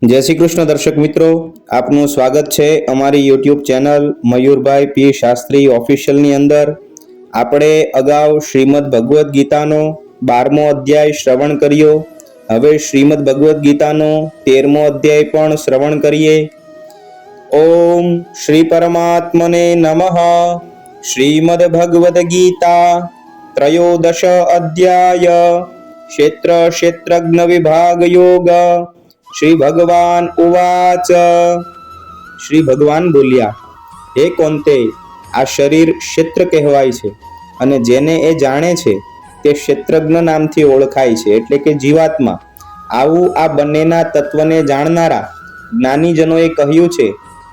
જય શ્રી કૃષ્ણ દર્શક મિત્રો, આપનું સ્વાગત છે અમારી યુટ્યુબ ચેનલ મયુરભાઈ પી શાસ્ત્રી ઓફિશિયલની અંદર. આપણે અગાઉ શ્રીમદ ભગવદ્ ગીતાનો 12મો અધ્યાય શ્રવણ કર્યો. હવે શ્રીમદ ભગવદ્ ગીતાનો 13મો અધ્યાય પણ શ્રવણ કરીએ. ઓમ શ્રી પરમાત્મને નમઃ. શ્રીમદ ભગવદ્ ગીતા ત્રયોદશ અધ્યાય ક્ષેત્ર ક્ષેત્રજ્ઞ વિભાગ યોગ. શ્રી ભગવાન ઉવાચ. શ્રી ભગવાન બોલ્યા, હે કોંતે, આ શરીર ક્ષેત્ર કહેવાય છે અને જેને એ જાણે છે તે ક્ષેત્રજ્ઞ નામથી ઓળખાય છે, એટલે કે જીવાત્મા. આવું આ બંનેના તત્વને જાણનારા જ્ઞાનીજનોએ કહ્યું છે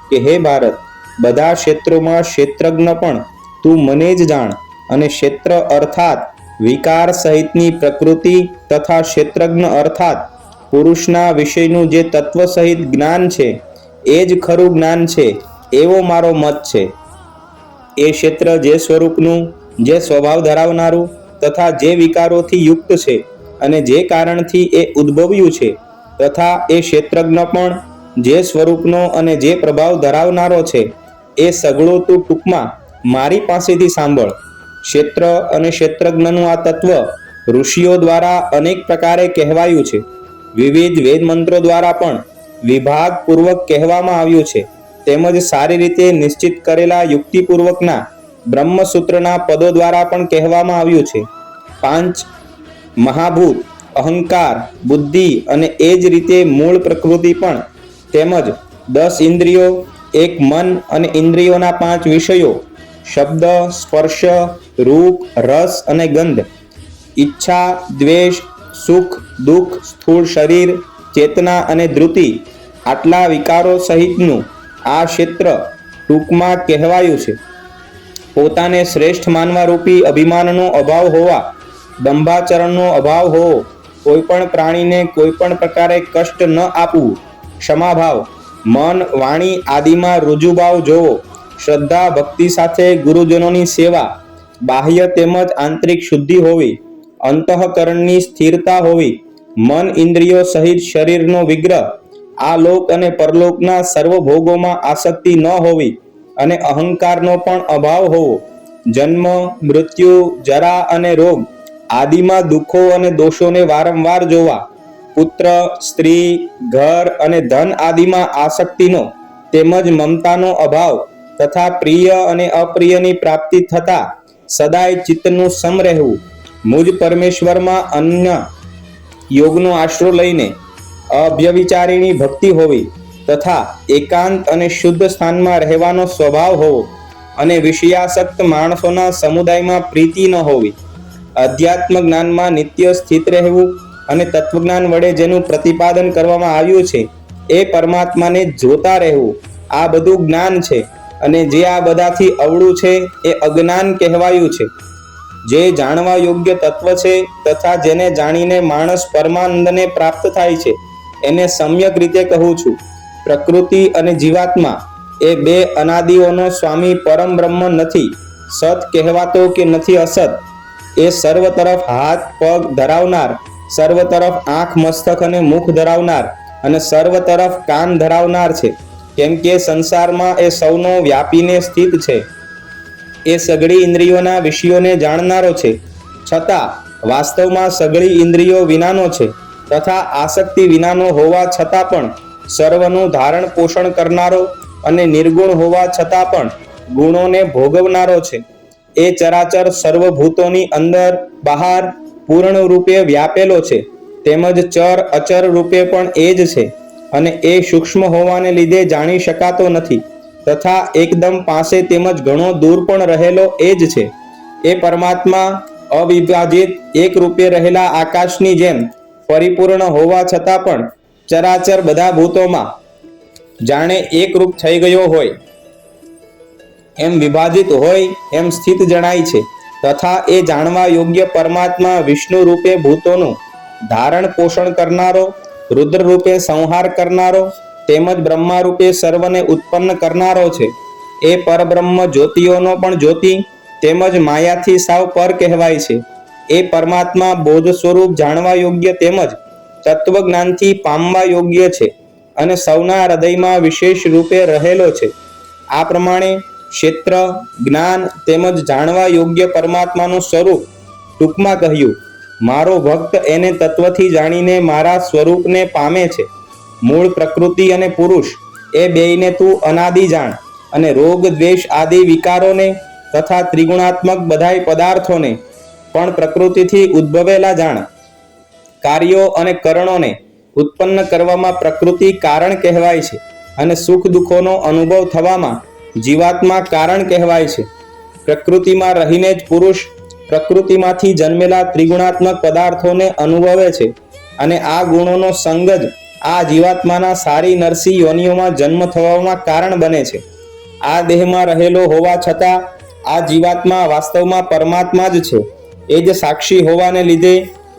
કે હે ભારત, બધા ક્ષેત્રોમાં ક્ષેત્રજ્ઞ પણ તું મને જ જાણ, અને ક્ષેત્ર અર્થાત વિકાર સહિતની પ્રકૃતિ તથા ક્ષેત્રજ્ઞ અર્થાત પુરુષના વિષયનું જે તત્વ સહિત જ્ઞાન છે એ જ ખરું જ્ઞાન છે, એવો મારો મત છે. એ ક્ષેત્ર જે સ્વરૂપનું, જે સ્વભાવ ધરાવનારું તથા જે વિકારોથી યુક્ત છે અને જે કારણથી એ ઉદ્ભવ્યું છે, તથા એ ક્ષેત્રજ્ઞ પણ જે સ્વરૂપનો અને જે પ્રભાવ ધરાવનારો છે, એ સગળો તું ટૂંકમાં મારી પાસેથી સાંભળ. ક્ષેત્ર અને ક્ષેત્રજ્ઞનું આ તત્વ ઋષિઓ દ્વારા અનેક પ્રકારે કહેવાયું છે. વિવિધ વેદ મંત્રો દ્વારા પણ વિભાગપૂર્વક કહેવામાં આવ્યું છે. તેમજ સારી રીતે નિશ્ચિત કરેલા યુક્તિપૂર્વકના બ્રહ્મસૂત્રના પદો દ્વારા પણ કહેવામાં આવ્યું છે. 5 મહાભૂત, અહંકાર, બુદ્ધિ અને એ જ રીતે મૂળ પ્રકૃતિ પણ, તેમજ 10 ઇન્દ્રિયો, 1 મન અને ઇન્દ્રિયોના 5 વિષયો, શબ્દ, સ્પર્શ, રૂપ, રસ અને ગંધ, ઈચ્છા, દ્વેષ, સુખ, દુઃખ, સ્થૂળ શરીર, ચેતના અને ધૃતિ, આટલા વિકારો સહિતનું આ ક્ષેત્ર ટૂંકમાં કહેવાયું છે. પોતાને શ્રેષ્ઠ માનવા રૂપી અભિમાનનો અભાવ હોવા, દંભાચરણનો અભાવ હોવો, કોઈ પણ પ્રાણીને કોઈ પણ પ્રકારે કષ્ટ ન આપવું, ક્ષમાભાવ, મન, વાણી આદિમાં રુજુભાવ જોવો, શ્રદ્ધા ભક્તિ સાથે ગુરુજનોની સેવા, બાહ્ય તેમજ આંતરિક શુદ્ધિ હોવી, અંતઃકરણની સ્થિરતા હોવી, મન ઇન્દ્રિયો સહિત શરીરનો વિગ્રહ, આ લોક અને પરલોકના સર્વ ભોગોમાં આસક્તિ ન હોવી અને અહંકારનો પણ અભાવ હોવો, જન્મ, મૃત્યુ, જરા અને રોગ આદિમાં દુઃખો અને દોષોને વારંવાર જોવા, પુત્ર, સ્ત્રી, ઘર અને ધન આદિમાં આસક્તિનો તેમજ મમતાનો અભાવ તથા પ્રિય અને અપ્રિયની પ્રાપ્તિ થતા સદાય ચિત્તનું સમ રહેવું, મુજ પરમેશ્વરમાં અન્ય યોગનો આશરો લઈને અભ્યવિચારીની ભક્તિ હોવી તથા એકાંત અને શુદ્ધ સ્થાનમાં રહેવાનો સ્વભાવ હોવો અને વિષયાસક્ત માણસોના સમુદાયમાં પ્રીતિ ન હોવી, અધ્યાત્મ જ્ઞાનમાં નિત્ય સ્થિત રહેવું અને તત્વજ્ઞાન વડે જેનું પ્રતિપાદન કરવામાં આવ્યું છે એ પરમાત્માને જોતા રહેવું, આ બધું જ્ઞાન છે. અને જે આ બધાથી અવળું છે એ અજ્ઞાન કહેવાયું છે. જે જાણવા યોગ્ય તત્વ છે તથા જેને જાણીને માણસ પરમાનંદને પ્રાપ્ત થાય છે એને સમ્યક રીતે કહું છું. પ્રકૃતિ અને જીવાત્મા એ બે અનાદિઓનો સ્વામી પરમ બ્રહ્મ નથી સત કહેવાતો કે નથી અસત. એ સર્વ તરફ હાથ પગ ધરાવનાર, સર્વ તરફ આંખ મસ્તક અને મુખ ધરાવનાર અને સર્વ તરફ કાન ધરાવનાર છે, કેમ કે સંસારમાં એ સૌનો વ્યાપીને સ્થિત છે. એ સઘળી ઇન્દ્રિયોના વિષયોને જાણનારો છે, છતાં વાસ્તવમાં સઘળી ઇન્દ્રિયો વિનાનો છે તથા આસક્તિ વિનાનો હોવા છતાં પણ સર્વનું ધારણ પોષણ કરનારો અને નિર્ગુણ હોવા છતાં પણ ગુણોને ભોગવનારો છે. એ ચરાચર સર્વભૂતોની અંદર બહાર પૂર્ણ રૂપે વ્યાપેલો છે, તેમજ ચર અચર રૂપે પણ એ જ છે અને એ સૂક્ષ્મ હોવાને લીધે જાણી શકાતો નથી તથા એકદમ પાસે તેમજ ઘણો દૂર પણ રહેલો એ જ છે. એ પરમાત્મા અવિભાજિત એક રૂપે રહેલા આકાશની જેમ પરિપૂર્ણ હોવા છતાં પણ ચરાચર બધા ભૂતોમાં જાણે એક રૂપ થઈ ગયો હોય એમ વિભાજિત હોય એમ સ્થિત જણાય છે. તથા એ જાણવા યોગ્ય પરમાત્મા વિષ્ણુ રૂપે ભૂતોનું ધારણ પોષણ કરનારો, રુદ્ર રૂપે સંહાર કરનારો તેમજ બ્રહ્મા રૂપે સર્વને ઉત્પન્ન કરનારો છે. એ પરબ્રહ્મ જ્યોતિઓનો પણ જ્યોતિ તેમજ માયાથી સાવ પર કહેવાય છે. એ પરમાત્મા બોધ સ્વરૂપ જાણવા યોગ્ય તેમજ તત્વજ્ઞાનથી પામવા યોગ્ય છે અને સૌના હૃદયમાં વિશેષ રૂપે રહેલો છે. આ પ્રમાણે ક્ષેત્ર, જ્ઞાન તેમજ જાણવા યોગ્ય પરમાત્માનું સ્વરૂપ ટૂંકમાં કહ્યું. મારો ભક્ત એને તત્વથી જાણીને મારા સ્વરૂપને પામે છે. મૂળ પ્રકૃતિ અને પુરુષ એ બેયને તું અનાદિ જાણ, અને રોગ, દ્વેષ આદિ વિકારોને તથા ત્રિગુણાત્મક બધાય પદાર્થોને પણ પ્રકૃતિથી ઉદ્ભવેલા જાણ. કાર્યો અને કરણોને ઉત્પન્ન કરવામાં પ્રકૃતિ કારણ કહેવાય છે, અને સુખ દુઃખોનો અનુભવ થવામાં જીવાત્મા કારણ કહેવાય છે. પ્રકૃતિમાં રહીને જ પુરુષ પ્રકૃતિમાંથી જન્મેલા ત્રિગુણાત્મક પદાર્થોને અનુભવે છે, અને આ ગુણોનો સંગ જ આ જીવાત્માના સારી નરસી યોનિઓમાં જન્મ થવામાં કારણ બને છે. આ દેહમાં રહેલો હોવા છતાં આ જીવાત્મા વાસ્તવમાં પરમાત્મા જ છે. એ જ સાક્ષી હોવાને લીધે,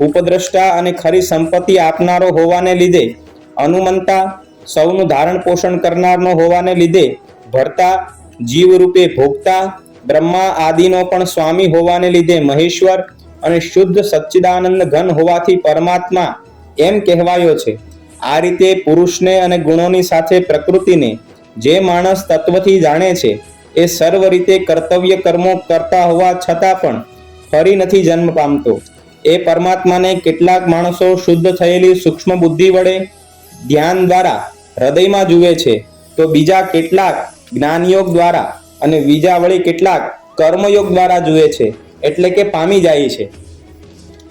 ઉપદ્રષ્ટા અને ખરી સંપત્તિ આપનારો હોવાને લીધે, અનુમંતા, સૌનું ધારણ પોષણ કરનારનો હોવાને લીધે, ભરતા, જીવરૂપે ભોગતા, બ્રહ્મા આદિનો પણ સ્વામી હોવાને લીધે મહેશ્વર, અને શુદ્ધ સચ્ચિદાનંદ ઘન હોવાથી પરમાત્મા એમ કહેવાયો છે. આ રીતે પુરુષને અને ગુણોની સાથે પ્રકૃતિને જે માણસ તત્વથી જાણે છે, એ સર્વ રીતે કર્તવ્ય કર્મો કરતા હોવા છતાં પણ ફરી નથી જન્મ પામતો. એ પરમાત્માને કેટલાક માણસો શુદ્ધ થયેલી સૂક્ષ્મ બુદ્ધિ વડે ધ્યાન દ્વારા હૃદયમાં જુએ છે, તો બીજા કેટલાક જ્ઞાનયોગ દ્વારા અને બીજા વળી કેટલાક કર્મયોગ દ્વારા જુએ છે, એટલે કે પામી જાય છે.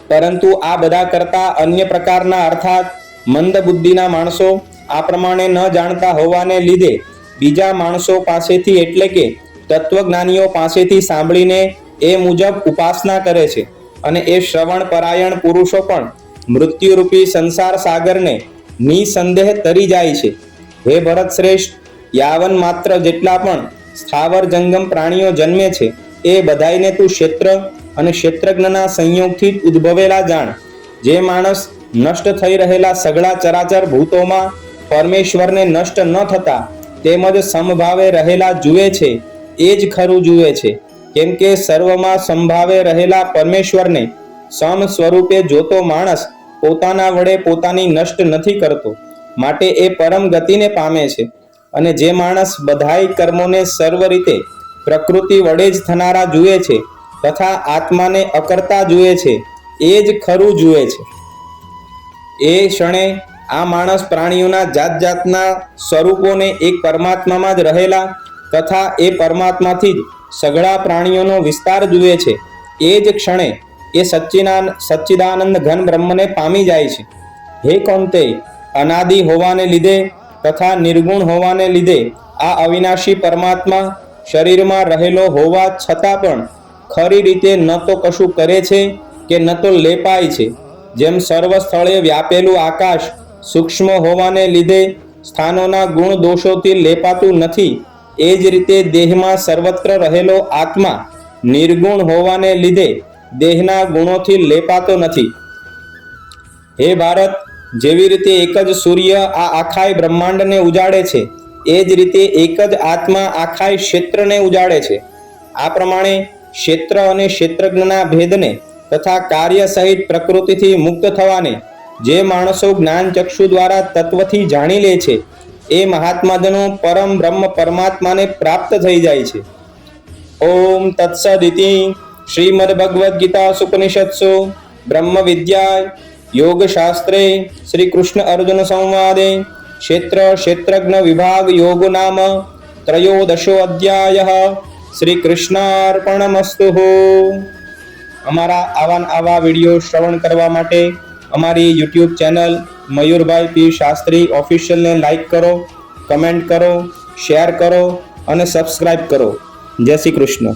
પરંતુ આ બધા કરતા અન્ય પ્રકારના અર્થાત મંદ બુદ્ધિના માણસો આ પ્રમાણે ન જાણતા હોવાને લીધે બીજા માણસો પાસેથી એટલે કે તત્વજ્ઞાનીઓ પાસેથી સાંભળીને એ મુજબ ઉપાસના કરે છે, અને એ શ્રવણ પરાયણ પુરુષો પણ મૃત્યુરૂપી સંસાર સાગરને નિસંદેહ તરી જાય છે. હે ભરત શ્રેષ્ઠ, યાવન માત્ર જેટલા પણ સ્થાવર જંગમ પ્રાણીઓ જન્મે છે, એ બધાયને તું ક્ષેત્ર અને ક્ષેત્રજ્ઞના સંયોગથી જ ઉદ્ભવેલા જાણ. જે માણસ નષ્ટ થઈ રહેલા સઘળા ચરાચર ભૂતોમાં પરમેશ્વરને નષ્ટ ન થતા તેમજ સમભાવે રહેલા જુએ છે, એ જ ખરું જુએ છે. કેમ કે સર્વમાં સંભાવે રહેલા પરમેશ્વરને સમ સ્વરૂપે જોતો માણસ પોતાના વડે પોતાની નષ્ટ નથી કરતો, માટે એ પરમ ગતિને પામે છે. અને જે માણસ બધાય કર્મોને સર્વ રીતે પ્રકૃતિ વડે જ થનારા જુએ છે તથા આત્માને અકર્તા જુએ છે, એ જ ખરું જુએ છે. એ ક્ષણે આ માણસ પ્રાણીઓના જાત જાતના સ્વરૂપોને એક પરમાત્મામાં જ રહેલા તથા એ પરમાત્માથી જ સઘળા પ્રાણીઓનો વિસ્તાર જુએ છે. એ જ ક્ષણે એ સચ્ચિદાનંદ ઘન બ્રહ્મને પામી જાય છે. હે કૌંતેય, અનાદિ હોવાને લીધે તથા નિર્ગુણ હોવાને લીધે આ અવિનાશી પરમાત્મા શરીરમાં રહેલો હોવા છતાં પણ ખરી રીતે ન તો કશું કરે છે કે ન તો લેપાય છે. જેમ સર્વ સ્થળે વ્યાપેલું આકાશ સૂક્ષ્મ હોવાને લીધે સ્થાનોના ગુણ દોષોથી લેપાતું નથી, એ જ રીતે દેહમાં સર્વત્ર રહેલો આત્મા નિર્ગુણ હોવાને લીધે દેહના ગુણોથી લેપાતો નથી. હે ભારત, જેવી રીતે એક જ સૂર્ય આ આખાય બ્રહ્માંડને ઉજાડે છે, એ જ રીતે એક જ આત્મા આખાય ક્ષેત્રને ઉજાડે છે. આ પ્રમાણે ક્ષેત્ર અને ક્ષેત્રજ્ઞના ભેદને તથા કાર્ય સહિત પ્રકૃતિથી મુક્ત થવાને જે માણસો જ્ઞાન ચક્ષુ દ્વારા તત્વથી જાણી લે છે, એ મહાત્માજનો પરમ બ્રહ્મ પરમાત્માને પ્રાપ્ત થઈ જાય છે. ઓમ તત્સદિતિ શ્રીમદ ભગવદ્ ગીતા સુપનિષત્સુ બ્રહ્મ વિદ્યા યોગશાસ્ત્રે શ્રી કૃષ્ણ અર્જુન સંવાદે ક્ષેત્ર ક્ષેત્રજ્ઞ વિભાગ યોગ નામ ત્રયોદશો અધ્યાયઃ. શ્રી કૃષ્ણાર્પણમસ્તુ. અમારા આવા વિડીયો શ્રવણ કરવા માટે અમારી યુટ્યુબ ચેનલ મયુરભાઈ પી શાસ્ત્રી ઓફિશિયલને લાઈક કરો, કમેન્ટ કરો, શેર કરો અને સબસ્ક્રાઈબ કરો. જય શ્રી કૃષ્ણ.